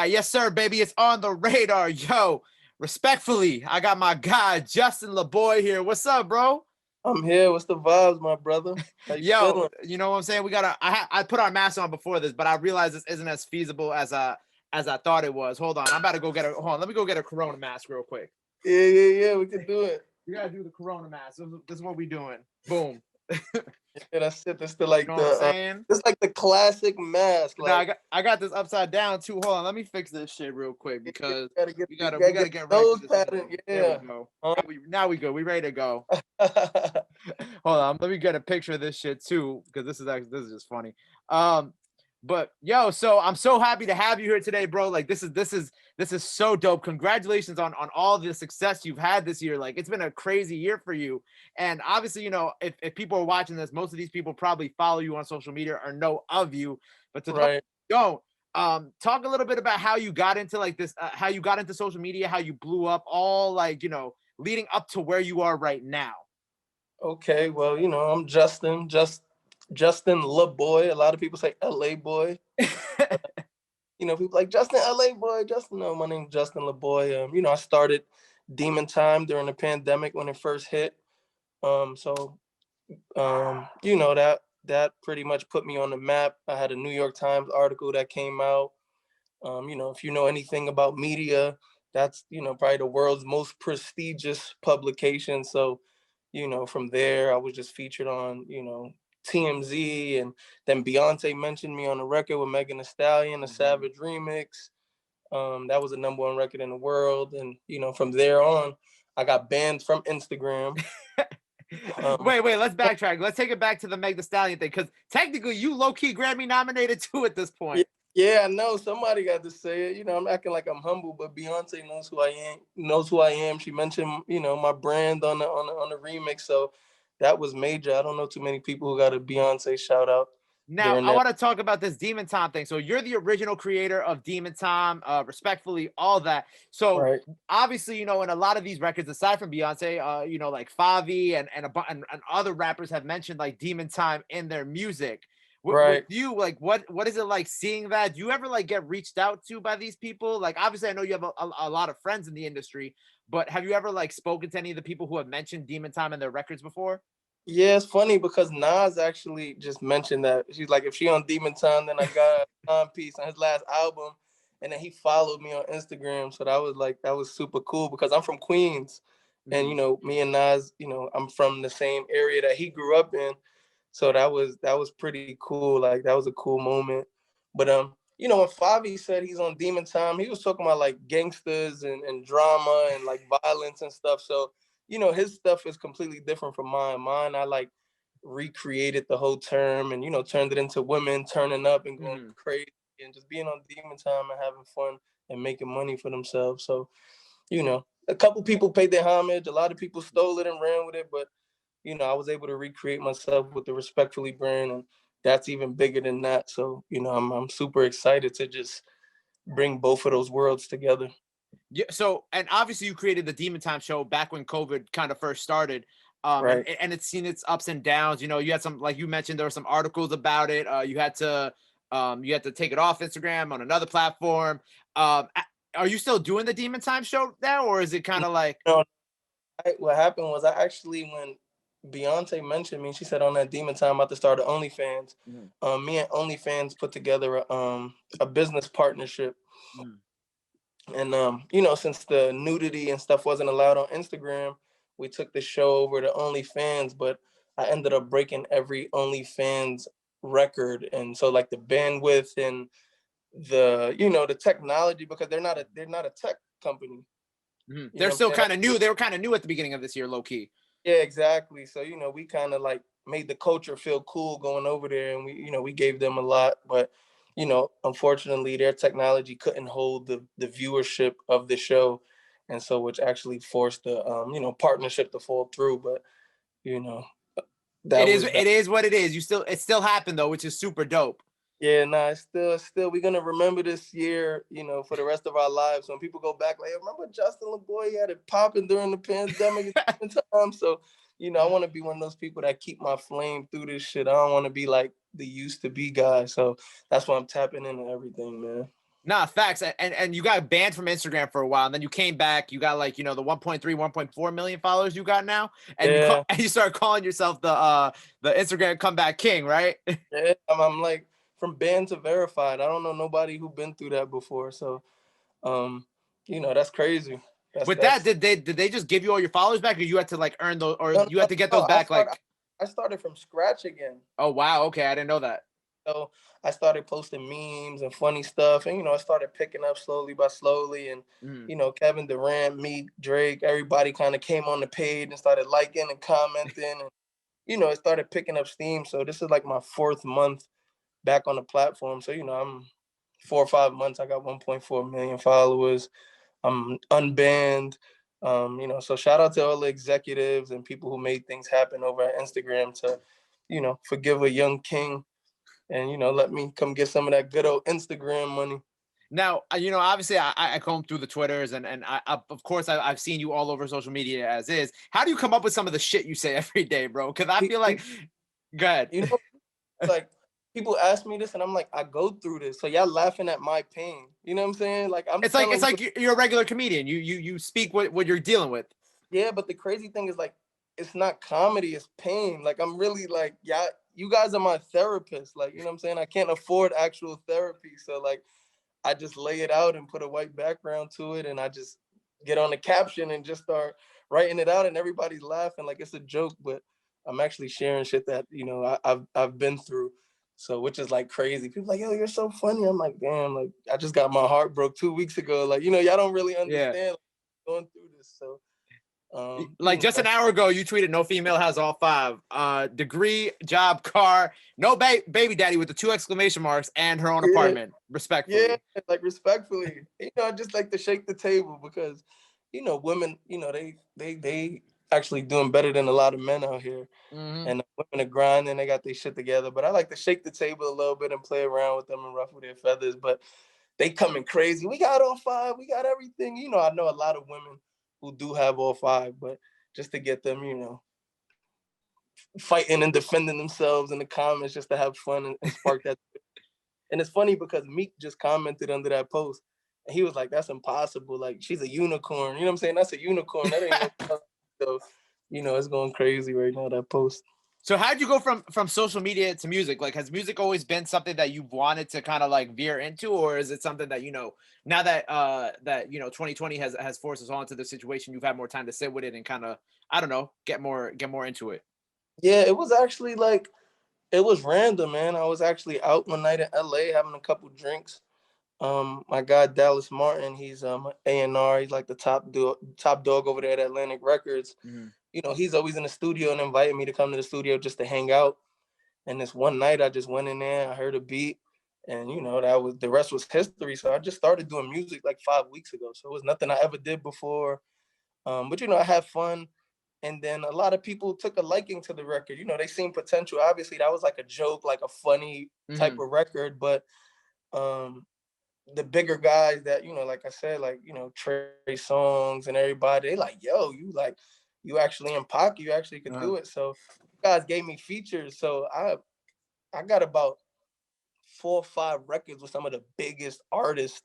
Yes, sir, baby. It's on the radar. Yo, respectfully, I got my guy, Justin Laboy here. What's up, bro? I'm here. What's the vibes, my brother? How you Yo, feeling? you know what I'm saying? I put our mask on before this, but I realized this isn't as feasible as I thought it was. Hold on. I'm about to go hold on. Let me go get a Corona mask real quick. Yeah. We can do it. We gotta do the Corona mask. This is what we doing. Boom. Yeah, that's it. That's You know what I'm saying? it's like the classic mask. Now Like, I got this upside down too. Hold on, let me fix this shit real quick you because gotta get we you gotta gotta we get gotta get the right to nose this. pattern. There we Yeah. go. Now we good. We ready to go. Hold on, let me get a picture of this shit too, because this is just funny. But yo, so I'm so happy to have you here today, bro. Like this is so dope. Congratulations on all the success you've had this year. Like it's been a crazy year for you. And obviously, if people are watching this, most of these people probably follow you on social media or know of you. But to those Right. who don't, talk a little bit about how you got into like this, how you got into social media, how you blew up, all like leading up to where you are right now. Okay. Well, I'm Justin Laboy. A lot of people say LA boy. People like Justin LA boy. Justin. No, my name's Justin Laboy. I started Demon Time during the pandemic when it first hit. So that pretty much put me on the map. I had a New York Times article that came out. If you know anything about media, that's probably the world's most prestigious publication. So from there I was just featured on TMZ, and then Beyonce mentioned me on the record with Megan Thee Stallion, the Savage remix. That was the #1 record in the world, and from there on I got banned from Instagram. Wait, let's backtrack. Let's take it back to the Meg Thee Stallion thing, because technically you low-key Grammy nominated too at this point. Yeah, I know. Somebody got to say it. I'm acting like I'm humble, but Beyonce knows who I am. Knows who I am. She mentioned, my brand on the remix, so that was major. I don't know too many people who got a Beyonce shout out Now, during I that. want to talk about this Demon Time thing. So you're the original creator of Demon Time, respectfully, all that. So Right. obviously, in a lot of these records, aside from Beyonce, like Favi and other rappers have mentioned like Demon Time in their music. With Right. you, like, what is it like seeing that? Do you ever like get reached out to by these people? Like, obviously, I know you have a lot of friends in the industry, but have you ever like spoken to any of the people who have mentioned Demon Time in their records before? Yeah, it's funny because Nas actually just mentioned that. She's like, if she on Demon Time, then I got a timepiece on his last album. And then he followed me on Instagram. So that was super cool because I'm from Queens. And me and Nas, I'm from the same area that he grew up in. So that was pretty cool. Like that was a cool moment. But when Favi said he's on Demon Time, he was talking about like gangsters and drama and like violence and stuff. So his stuff is completely different from mine. Mine, I like recreated the whole term and, turned it into women turning up and going crazy and just being on Demon Time and having fun and making money for themselves. So, a couple people paid their homage. A lot of people stole it and ran with it. But, I was able to recreate myself with the Respectfully brand. And that's even bigger than that. So, I'm super excited to just bring both of those worlds together. Yeah, so and obviously you created the Demon Time show back when COVID kind of first started. Right. And it's seen its ups and downs. You had some, like you mentioned, there were some articles about it. You had to take it off Instagram on another platform. Are you still doing the Demon Time show now, or is it kind of like No, what happened was when Beyonce mentioned me, she said on that Demon Time I'm about to start an OnlyFans. Me and OnlyFans put together a business partnership. And since the nudity and stuff wasn't allowed on Instagram, we took the show over to OnlyFans, but I ended up breaking every OnlyFans record. And so like the bandwidth and the technology, because they're not a tech company. they're still kind of new? They were kind of new at the beginning of this year, low key. Yeah, exactly. So, we kind of like made the culture feel cool going over there, and we gave them a lot, but unfortunately their technology couldn't hold the viewership of the show. And so, which actually forced the partnership to fall through. But, It that is was that. it is what it is. It still happened though, which is super dope. Yeah, nah, it's still, we're gonna remember this year, for the rest of our lives. When people go back, like, remember Justin LaBoy had it popping during the pandemic time. So, I want to be one of those people that keep my flame through this shit. I don't want to be like the used to be guy. So that's why I'm tapping into everything, man. Nah, facts. And you got banned from Instagram for a while, and then you came back. You got like, you know, the 1.3, 1.4 million followers you got now, and Yeah, and you start calling yourself the Instagram comeback king, right? yeah. I'm like from banned to verified. I don't know nobody who been through that before. So, um, you know, that's crazy. With that, That's did they just give you all your followers back, or you had to like earn those, or no, you no, had to get no. those back? Like, I started from scratch again. oh wow, okay, I didn't know that. So I started posting memes and funny stuff, and you know, I started picking up slowly by slowly, and Mm. you know, Kevin Durant, me, Drake, everybody kind of came on the page and started liking and commenting, and you know, it started picking up steam. So this is like my 4th month back on the platform. So you know, I'm 4 or 5 months. I got 1.4 million followers. I'm unbanned. You know, so shout out to all the executives and people who made things happen over at Instagram to, you know, forgive a young king and you know let me come get some of that good old Instagram money. Now, you know, obviously, I comb through the Twitters, and of course, I've seen you all over social media as is. How do you come up with some of the shit you say every day, bro? Because I feel like, go ahead. You know, like people ask me this, and I'm like, I go through this, so y'all laughing at my pain. You know what I'm saying? Like I'm It's telling you, like you're a regular comedian. You speak what you're dealing with. yeah. But the crazy thing is like, it's not comedy, it's pain. Like I'm really like, y'all, you guys are my therapist. Like you know what I'm saying? I can't afford actual therapy, so like I just lay it out and put a white background to it, and I just get on the caption and just start writing it out, and everybody's laughing like it's a joke, but I'm actually sharing shit that you know I've been through. So which is like crazy. People like, yo, you're so funny. I'm like, damn, like I just got my heart broke 2 weeks ago. Like, you know, y'all don't really Yeah. understand like, going through this. So Like just an hour ago, you tweeted no female has all five. Degree, job, car, no baby daddy with the 2 exclamation marks and her own yeah, apartment. yeah, Respectfully. like respectfully. You know, I just like to shake the table because, you know, women, you know, they actually doing better than a lot of men out here. Mm-hmm. And women are grinding, they got their shit together. But I like to shake the table a little bit and play around with them and ruffle their feathers. But they coming crazy. We got all five. We got everything. You know, I know a lot of women who do have all five, but just to get them, you know, fighting and defending themselves in the comments just to have fun and spark that. And it's funny because Meek just commented under that post, and he was like, "That's impossible. Like she's a unicorn. You know what I'm saying? That's a unicorn. That ain't no." So, you know, it's going crazy right now. That post. So how'd you go from social media to music? Like, has music always been something that you've wanted to kind of like veer into, or is it something that, you know, now that that you know 2020 has forced us all into the situation, you've had more time to sit with it and kind of, I don't know, get more into it? Yeah, it was actually like it was random, man. I was actually out one night in LA having a couple drinks. My guy Dallas Martin, he's A&R. He's like the top dog over there at Atlantic Records. Mm-hmm. You know, he's always in the studio and invited me to come to the studio just to hang out. And this one night, I just went in there. I heard a beat, and you know that was the rest was history. So I just started doing music like 5 weeks ago. So it was nothing I ever did before. But you know, I had fun. And then a lot of people took a liking to the record. You know, they seen potential. Obviously, that was like a joke, like a funny type Mm-hmm. of record. But um, the bigger guys that, you know, like I said, like, you know, Trey Songs and everybody, they like, yo, you actually in pocket, you actually could Uh-huh. do it. So you guys gave me features. So I got about 4 or 5 records with some of the biggest artists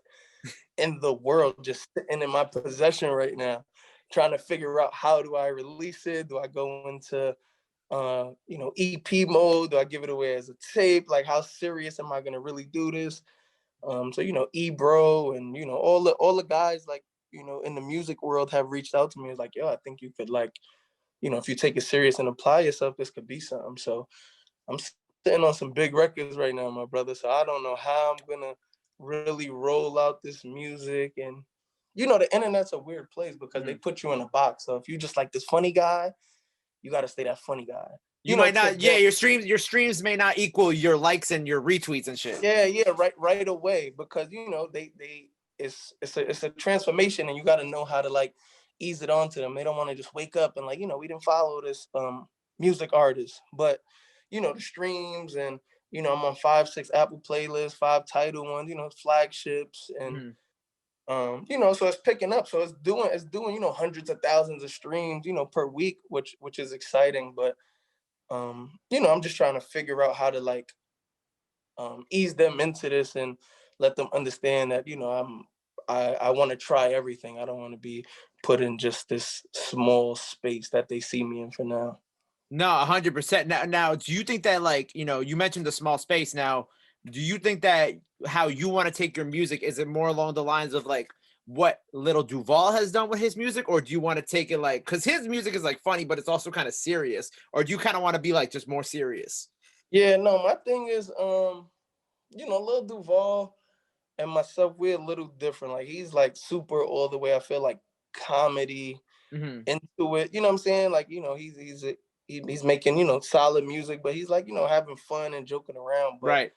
in the world just sitting in my possession right now, trying to figure out how do I release it? Do I go into you know, EP mode? Do I give it away as a tape? Like, how serious am I gonna really do this? So you know, Ebro and you know all the guys like you know in the music world have reached out to me. It's like, yo, I think you could like, you know, if you take it serious and apply yourself, this could be something. So I'm sitting on some big records right now, my brother. So I don't know how I'm gonna really roll out this music. And you know, the internet's a weird place because they Mm-hmm. put you in a box. So if you just like this funny guy, you got to stay that funny guy. You You know, might to not, yeah, them, your streams may not equal your likes and your retweets and shit. yeah, right away because you know they it's a transformation and you got to know how to like ease it onto them. They don't want to just wake up and like, you know, we didn't follow this music artist, but you know the streams and you know I'm on 5 6 Apple playlists, 5 title ones, you know, flagships and Mm-hmm. you know, so it's picking up, so it's doing you know hundreds of thousands of streams, you know, per week, which is exciting. But you know, I'm just trying to figure out how to like ease them into this and let them understand that, you know, I want to try everything. I don't want to be put in just this small space that they see me in for now. No, 100%. Now, do you think that, like, you know, you mentioned the small space. Now, do you think that how you want to take your music, is it more along the lines of like what Little Duval has done with his music, or do you want to take it like, because his music is like funny, but it's also kind of serious, or do you kind of want to be like just more serious? Yeah, no, my thing is, you know, Lil Duval and myself, we're a little different. Like he's like super all the way. I feel like comedy Hmm. into it. You know what I'm saying? Like, you know, he's making, you know, solid music, but he's like, you know, having fun and joking around. But Right,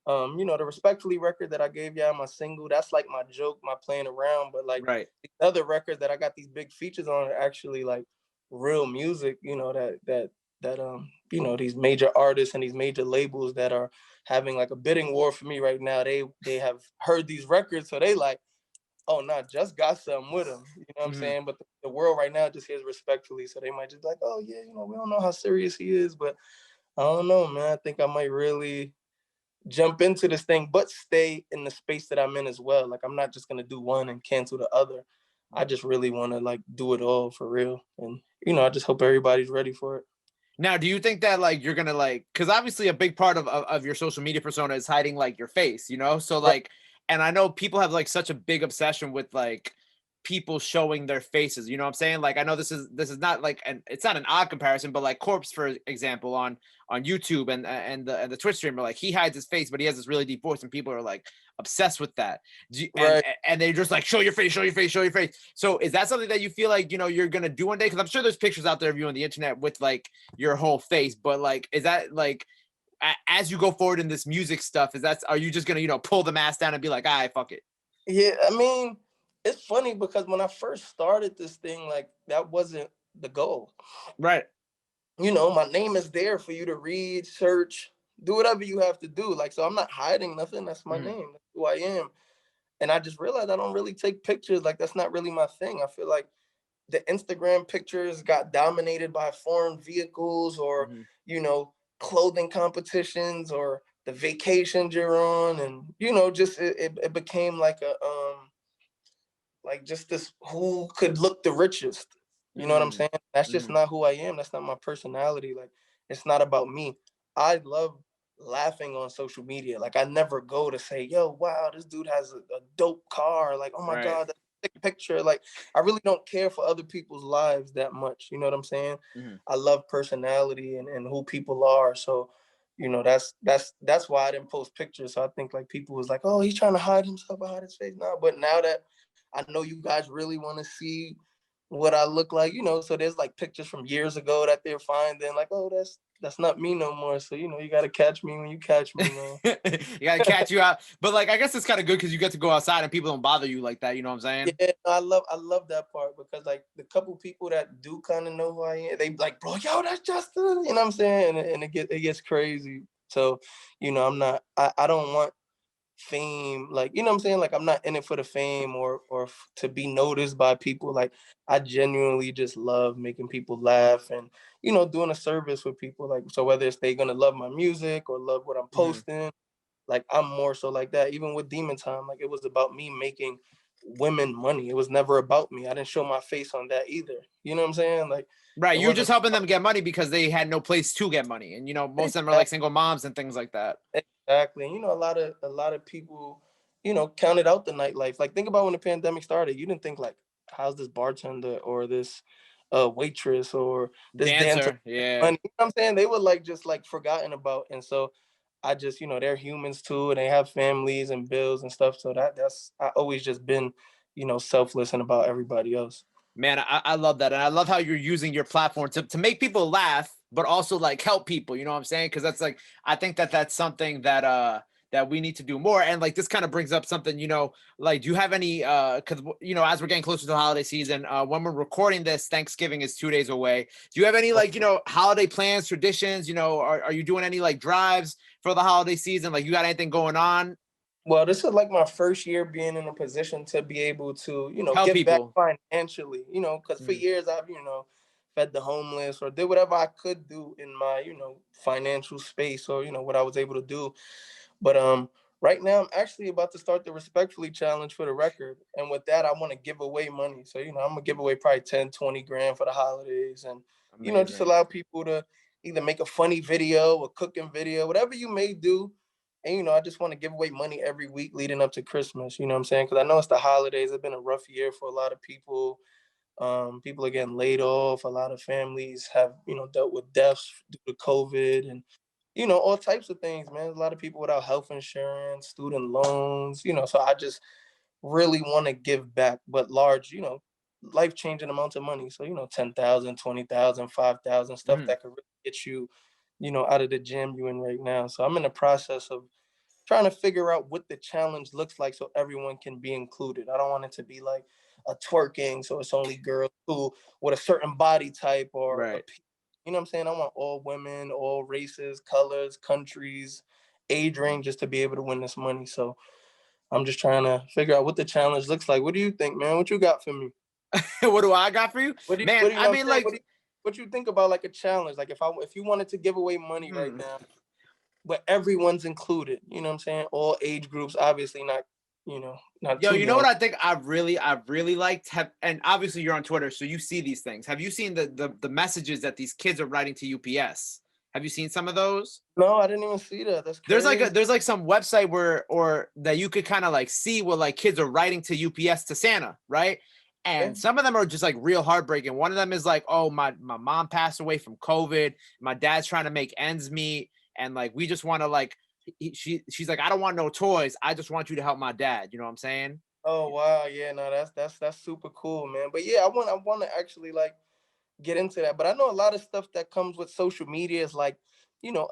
you know, the Respectfully record that I gave y'all, my single, that's like my joke, my playing around. But like right. the other records that I got these big features on are actually like real music, you know, that you know, these major artists and these major labels that are having like a bidding war for me right now. They have heard these records, so they like, oh no, just got something with him. You know what I'm Hmm. saying? But the world right now just hears Respectfully. So they might just be like, oh yeah, you know, we don't know how serious he is, but I don't know, man. I think I might really jump into this thing, but stay in the space that I'm in as well. Like I'm not just gonna do one and cancel the other. I just really want to like do it all for real. And you know, I just hope everybody's ready for it. Now, do you think that like you're gonna like, because obviously a big part of your social media persona is hiding like your face, you know? So Right. like, and I know people have like such a big obsession with like people showing their faces. You know what I'm saying? Like I know this is not like, and it's not an odd comparison, but like Corpse, for example, on YouTube and the Twitch streamer, like he hides his face, but he has this really deep voice, and people are like obsessed with that. And Right. and they're just like, show your face, show your face, show your face. So is that something that you feel like, you know, you're gonna do one day? Because I'm sure there's pictures out there of you on the internet with like your whole face, but like, is that like as you go forward in this music stuff, are you just gonna, you know, pull the mask down and be like, all right, fuck it? Yeah, I mean, it's funny because when I first started this thing, like that wasn't the goal. Right. You know, my name is there for you to read, search, do whatever you have to do. Like, so I'm not hiding nothing. That's my Mhm. name. That's who I am. And I just realized I don't really take pictures. Like, that's not really my thing. I feel like the Instagram pictures got dominated by foreign vehicles or, Mhm. you know, clothing competitions or the vacations you're on. And, you know, just it became like just this who could look the richest. You know what I'm Mhm. saying? That's just Mhm. not who I am. That's not my personality. Like it's not about me. I love laughing on social media. Like I never go to say, yo, wow, this dude has a dope car. Like, oh my Right. God, that's a sick picture. Like I really don't care for other people's lives that much. You know what I'm saying? Mhm. I love personality and who people are. So, you know, that's why I didn't post pictures. So I think like people was like, oh, he's trying to hide himself behind his face now. But now that I know you guys really want to see what I look like, you know. So there's like pictures from years ago that they're finding, like, oh, that's not me no more. So you know, you gotta catch me when you catch me, man. You gotta catch you out. But like, I guess it's kind of good because you get to go outside and people don't bother you like that. You know what I'm saying? Yeah, I love that part because like the couple people that do kind of know who I am, they like, bro, yo, that's Justin. You know what I'm saying? And it gets crazy. So, you know, I don't want fame, like, you know what I'm saying, like I'm not in it for the fame or to be noticed by people. Like I genuinely just love making people laugh and, you know, doing a service with people. Like, so whether it's they gonna love my music or love what I'm Mhm. posting, like I'm more so like that. Even with Demon Time, like it was about me making women money. It was never about me. I didn't show my face on that either. You know what I'm saying? Like Right. it You were just wasn't helping them get money because they had no place to get money, and you know, most of them are like single moms and things like that. exactly. And you know, a lot of people, you know, counted out the nightlife. Like think about when the pandemic started. You didn't think like, how's this bartender or this waitress or this dancer Dancer. Yeah. money? You know what I'm saying? They were like just like forgotten about. And so I just, you know, they're humans too, and they have families and bills and stuff. So that's I always just been, you know, selfless and about everybody else. Man, I love that. And I love how you're using your platform to make people laugh, but also like help people. You know what I'm saying? Because that's like, I think that that's something that we need to do more. And like this kind of brings up something, you know, like do you have any because you know, as we're getting closer to the holiday season, when we're recording this, Thanksgiving is 2 days away. Do you have any like, you know, holiday plans, traditions? You know, are you doing any like drives for the holiday season? Like you got anything going on? Well, this is like my first year being in a position to be able to, you know, Help give back people. financially, you know, because for Mhm. years I've, you know, fed the homeless or did whatever I could do in my, you know, financial space or, you know, what I was able to do. But Right now, I'm actually about to start the Respectfully Challenge for the record. And with that, I want to give away money. So, I'm going to give away probably 10, 20 grand for the holidays. And, just Amazing. allow people to either make a funny video, a cooking video, whatever you may do. And, I just want to give away money every week leading up to Christmas. You know what I'm saying? Because I know it's the holidays. It's been a rough year for a lot of people. People are getting laid off. A lot of families have, dealt with deaths due to COVID and, all types of things, man. A lot of people without health insurance, student loans, so I just really want to give back, but large, life-changing amounts of money. So, 10,000, 20,000, 5,000, stuff Mhm. that could really get you, out of the jam you're in right now. So I'm in the process of trying to figure out what the challenge looks like so everyone can be included. I don't want it to be like a twerking, so it's only girls who with a certain body type or Right. you know what I'm saying? I want all women, all races, colors, countries, age range just to be able to win this money. So I'm just trying to figure out what the challenge looks like. What do you think, man? What you got for me? What do I got for you? Man, What do you I know what mean, I'm saying? like, What you think about like a challenge? Like if you wanted to give away money right hmm. now, but everyone's included, you know what I'm saying? All age groups, obviously not Yo, too you know young. what I think I've really liked and obviously you're on Twitter, so you see these things. Have you seen the messages that these kids are writing to UPS? Have you seen some of those? No, I didn't even see that. That's crazy. There's like some website where or that you could kind of like see what like kids are writing to UPS to Santa, right? And some of them are just like real heartbreaking. One of them is like, oh, my mom passed away from COVID. My dad's trying to make ends meet. And like we just want to like she's like, I don't want no toys. I just want you to help my dad. You know what I'm saying? Oh wow, yeah, no, that's super cool, man. But yeah, I want to actually like get into that. But I know a lot of stuff that comes with social media is like,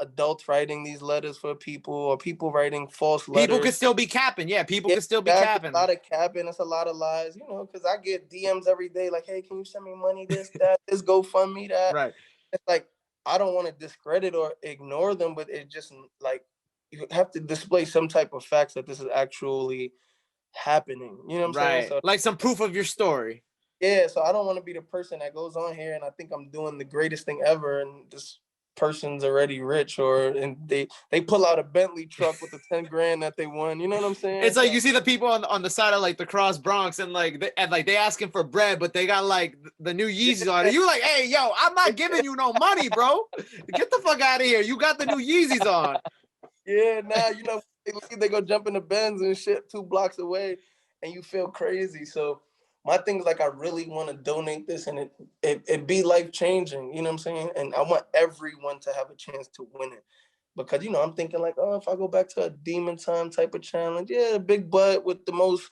adults writing these letters for people or people writing false People could letters. still be capping. Yeah, people Yeah, could still be exactly. A capping. lot of capping. It's a lot of lies, because I get DMs every day like, hey, can you send me money? This, that, this GoFundMe, that. Right. It's like I don't want to discredit or ignore them, but it just like you have to display some type of facts that this is actually happening. You know what I'm saying? Right. So Like some proof of your story. yeah, so I don't want to be the person that goes on here and I think I'm doing the greatest thing ever, and this person's already rich, and they pull out a Bentley truck with the 10 grand that they won. You know what I'm saying? It's like So you see the people on the side of like the cross Bronx and like they asking for bread, but they got like the new Yeezys on it. You like, hey, yo, I'm not giving you no money, bro. Get the fuck out of here. You got the new Yeezys on. yeah, now they go jump in the Benz and shit 2 blocks away, and you feel crazy. So my thing is like I really want to donate this, and it be life changing. You know what I'm saying? And I want everyone to have a chance to win it. Because I'm thinking like, oh, if I go back to a demon time type of challenge, yeah, the big butt with the most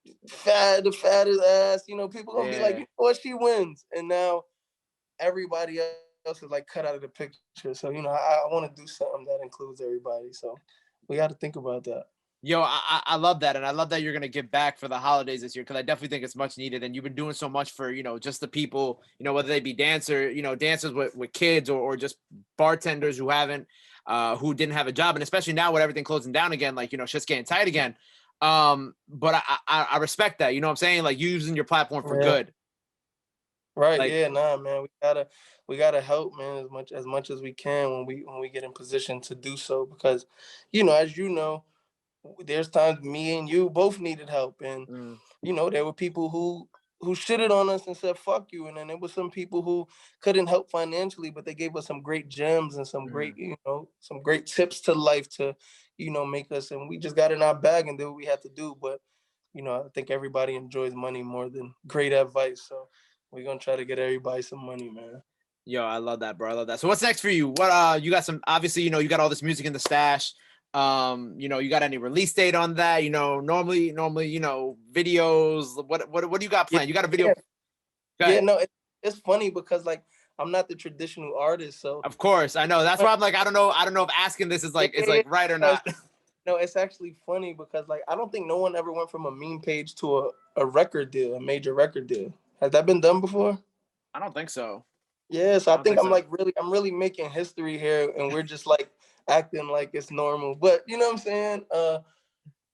the fattest ass, people gonna be like, Yeah. what, she wins. And now everybody else is like cut out of the picture. So, I want to do something that includes everybody. So we got to think about that. Yo, I love that, and I love that you're gonna give back for the holidays this year because I definitely think it's much needed. And you've been doing so much for just the people, whether they be dancers with kids or just bartenders who didn't have a job, and especially now with everything closing down again, like shit's getting tight again. But I respect that. You know what I'm saying? Like using your platform for Yeah. good. Right. Like Yeah. Nah, man. We gotta help, man, as much as we can when we get in position to do so. Because, as there's times me and you both needed help, and mm, there were people who shitted on us and said fuck you, and then there were some people who couldn't help financially, but they gave us some great gems and mm. some great tips to life to make us, and we just got in our bag and did what we had to do. But I think everybody enjoys money more than great advice, so we're gonna try to get everybody some money, man. Yo, I love that, bro. I love that. So what's next for you? You got some obviously, you got all this music in the stash. You got any release date on that? Normally, videos. What do you got Yeah, planned? You got a video? yeah, Go yeah. ahead. No, it's funny because like I'm not the traditional artist, so Of course, I know. That's why I'm like, I don't know if asking this is yeah, like is yeah, like right or yeah. not. No, it's actually funny because like I don't think no one ever went from a meme page to a record deal, a major record deal. Has that been done before? I don't think so. Yeah, so I I don't think think I'm so. like I'm really making history here, and we're just like acting like it's normal. But you know what I'm saying?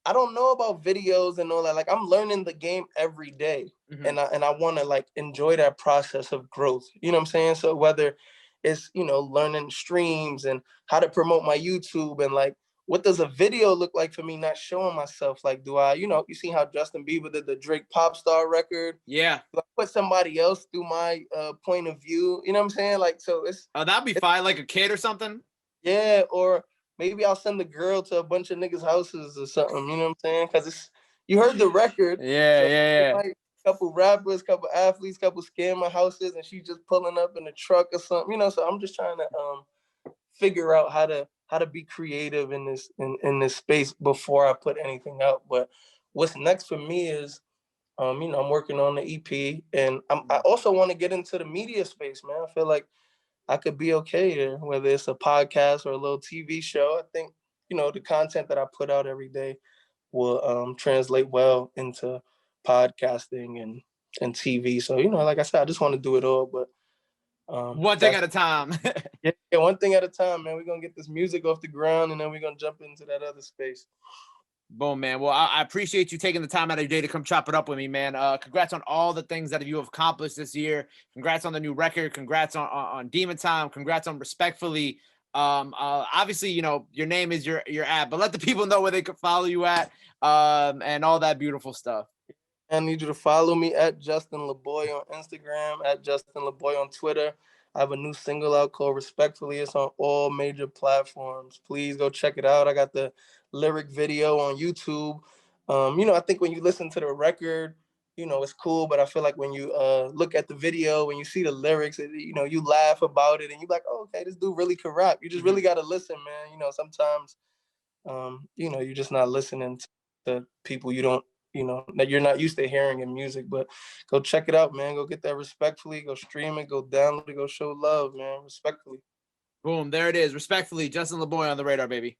I don't know about videos and all that. Like I'm learning the game every day, Mm-hmm. and I want to like enjoy that process of growth. You know what I'm saying? So whether it's learning streams and how to promote my YouTube and like what does a video look like for me not showing myself? Like, do I, you see how Justin Bieber did the Drake Pop Star record? Yeah. Do I put somebody else through my point of view? You know what I'm saying? Like, so that'd be fine, like a kid or something. Yeah, or maybe I'll send the girl to a bunch of niggas' houses or something. You know what I'm saying? Because you heard the record. Yeah, so yeah. Like, couple rappers, couple athletes, couple scammer houses, and she just pulling up in a truck or something. So I'm just trying to figure out how to be creative in this space before I put anything out. But what's next for me is I'm working on the EP, and I also want to get into the media space, man. I feel like I could be okay here, whether it's a podcast or a little TV show. I think, the content that I put out every day will translate well into podcasting and TV. So, like I said, I just want to do it all, but one thing at a time. yeah, one thing at a time, man. We're going to get this music off the ground, and then we're going to jump into that other space. Boom, man. Well, I appreciate you taking the time out of your day to come chop it up with me, man. Congrats on all the things that you have accomplished this year. Congrats on the new record. Congrats on Demon Time. Congrats on Respectfully. Obviously, your name is your ad, but let the people know where they could follow you at, and all that beautiful stuff. I need you to follow me at Justin Laboy on Instagram, at Justin Laboy on Twitter. I have a new single out called Respectfully. It's on all major platforms. Please go check it out. I got the lyric video on YouTube. I think when you listen to the record, it's cool, but I feel like when you look at the video, when you see the lyrics, you laugh about it and you're like, oh, okay, this dude really can rap. You just really got to listen, man. Sometimes, you're just not listening to people that you're not used to hearing in music. But go check it out, man. Go get that Respectfully. Go stream it. Go download it. Go show love, man. Respectfully. Boom. There it is. Respectfully, Justin Laboy on the radar, baby.